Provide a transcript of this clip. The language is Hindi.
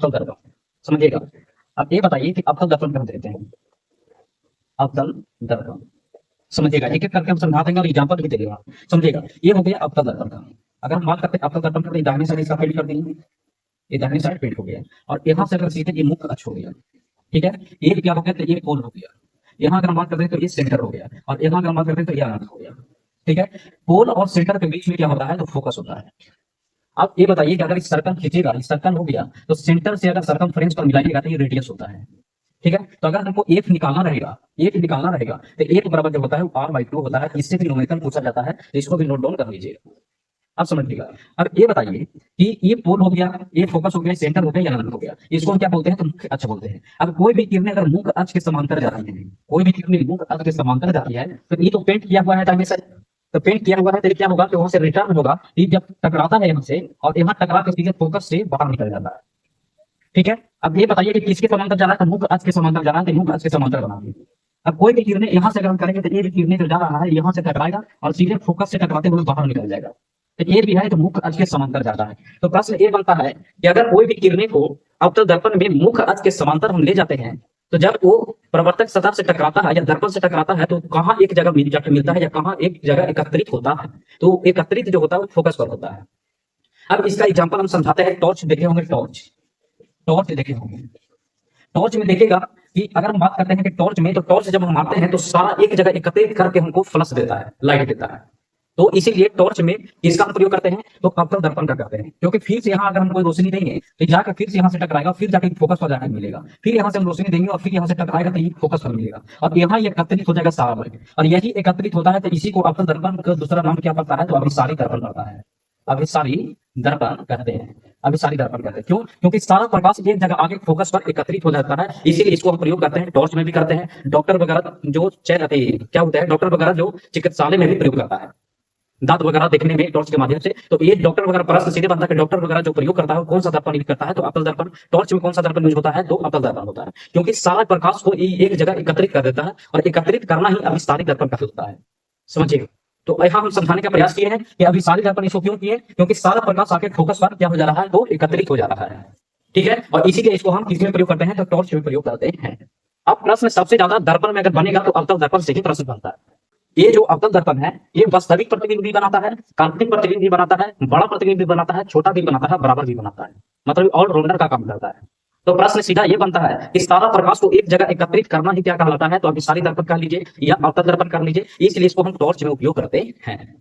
अवतल दर्पण, समझिएगा। अब ये बताइए कि अवतल दर्पण कब देते हैं? अवतल दर्पण, समझिएगा, एक एक करके हम समझा देंगे और एग्जाम्पल भी देगा। समझिएगा, ये हो गया अवतल दर्पण का। अगर हम बात करते हैं अवतल दर्पण का, दाहिने साइड इसका पेंट कर देंगे, ये दाहिने साइड पेंट हो गया। और यहाँ से अगर सीधे ये मुख्य अक्ष हो गया, ठीक है, ये क्या हो गया, तो ये पोल हो गया। यहाँ अगर हम बात करते हैं तो ये सेंटर हो गया, और यहाँ अगर हम बात करते हैं तो ये अनंत हो गया। ठीक है, पोल और सेंटर के बीच में क्या होता है, तो फोकस होता है। अब ये बताइए कि अगर इस सर्कल खींचेगा, इस सर्कल हो गया, तो सेंटर से अगर सर्कमफ्रेंस पर मिलाइएगा तो ये रेडियस होता है। ठीक है, तो अगर हमको एफ निकालना रहेगा, एफ निकालना रहेगा, तो एफ बराबर जो होता है वो r/2 होता है। इससे भी न्यूमेरिकल पूछा जाता है, तो इसको भी नोट डाउन कर लीजिएगा। अब समझिएगा। अब ये बताइए कि ये पोल हो गया, ये फोकस हो गया, सेंटर हो गया या अनंत हो गया, इसको हम क्या बोलते हैं, तो मुख्य अक्ष बोलते हैं। अब कोई भी किरणें अगर मुख्य अक्ष के समांतर जा रही है, कोई भी किरणें मुख्य अक्ष के समांतर जा रही है, तो ये तो पेंट किया हुआ है दाहिने साइड, तो पेंट किया हुआ है, तो क्या होगा कि वहां से रिटर्न होगा, ये जब टकराता है यहाँ से, और यहाँ टकरा के सीधे फोकस से बाहर निकल जाता है। ठीक है, अब ये बताइए कि किसके समांतर जा रहा है, तो मुख्य अक्ष के समांतर जा रहा है, तो मुख्य अक्ष के समांतर बना दीजिए। अब कोई भी किरणें यहाँ से अगर हम करेंगे तो ये भी किरणें जो जा रहा है यहाँ से टकराएगा और सीधे फोकस से टकराते हुए बाहर निकल जाएगा, तो ये भी है तो मुख्य अक्ष के समांतर जाता है। तो प्रश्न ये बनता है कि अगर कोई भी किरणें को अवतल दर्पण में मुख्य अक्ष के समांतर हम ले जाते हैं, तो जब वो प्रवर्तक सतह से टकराता है या दर्पण से टकराता है, तो कहाँ एक जगह जाकर मिलता है या कहाँ एक जगह एकत्रित होता है, तो एकत्रित जो होता है वो फोकस पर होता है। अब इसका एग्जाम्पल हम समझाते हैं। टॉर्च देखे होंगे, टॉर्च, टॉर्च देखे होंगे। टॉर्च में देखिएगा कि अगर हम बात करते हैं कि टॉर्च में, तो टॉर्च जब हम मारते हैं तो सारा एक जगह एकत्रित करके हमको फ्लश देता है, लाइट देता है। तो इसीलिए टॉर्च में किसका हम प्रयोग करते हैं, तो अवतल दर्पण का करते हैं, क्योंकि फिर से यहाँ अगर हम कोई रोशनी देंगे तो जाकर फिर से यहाँ से टकराएगा, फिर जाकर फोकस पर जाकर मिलेगा, फिर यहाँ से हम रोशनी देंगे और फिर यहाँ से टकराएगा तो ये फोकस पर मिलेगा, और यहाँ ये एकत्रित हो जाएगा सारा में, और यही एकत्रित होता है। तो इसी को अवतल दर्पण का दूसरा नाम क्या पड़ता है, तो अभिसारी दर्पण पड़ता है। अभिसारी दर्पण कहते हैं, अभिसारी दर्पण कहते हैं। क्यों? क्योंकि सारा प्रकाश एक जगह आगे फोकस पर एकत्रित हो जाता है, इसीलिए इसको हम प्रयोग करते हैं। टॉर्च में भी करते हैं, डॉक्टर वगैरह जो क्या होता है, डॉक्टर वगैरह जो चिकित्सालय में भी प्रयोग करता है, दांत वगैरह देखने में टॉर्च के माध्यम से। तो ये डॉक्टर वगैरह प्रश्न सीधे बनता है कि डॉक्टर वगैरह जो प्रयोग करता है वो कौन सा दर्पण यूज करता है, तो अवतल दर्पण। टॉर्च में कौन सा दर्पण यूज होता है, तो अवतल दर्पण होता है, क्योंकि सारा प्रकाश को एक जगह एकत्रित कर देता है, और एकत्रित करना ही अभिसारी दर्पण का होता है। समझिए, तो यहाँ हम समझाने का प्रयास किए हैं कि अभिसारी दर्पण इसको क्यों किए, क्योंकि सारा प्रकाश आके फोकस पर क्या हो जा रहा है, तो एकत्रित हो जा रहा है। ठीक है, और इसीलिए इसको हम किस में प्रयोग करते हैं, तो टॉर्च में प्रयोग करते हैं। अब प्रश्न सबसे ज्यादा दर्पण में अगर बनेगा तो अवतल दर्पण से ही प्रश्न बनता है। ये जो अवतल दर्पण है, ये वास्तविक प्रतिबिंब भी बनाता है, काल्पनिक प्रतिबिंब भी बनाता है, बड़ा प्रतिबिंब भी बनाता है, छोटा भी बनाता है, बराबर भी बनाता है, मतलब ऑलराउंडर का काम करता है। तो प्रश्न सीधा ये बनता है कि सारा प्रकाश को एक जगह एकत्रित करना ही क्या कहलाता है, तो अभिसारी दर्पण कह लीजिए या अवतल दर्पण कर लीजिए, इसलिए इसको हम टॉर्च में उपयोग करते हैं।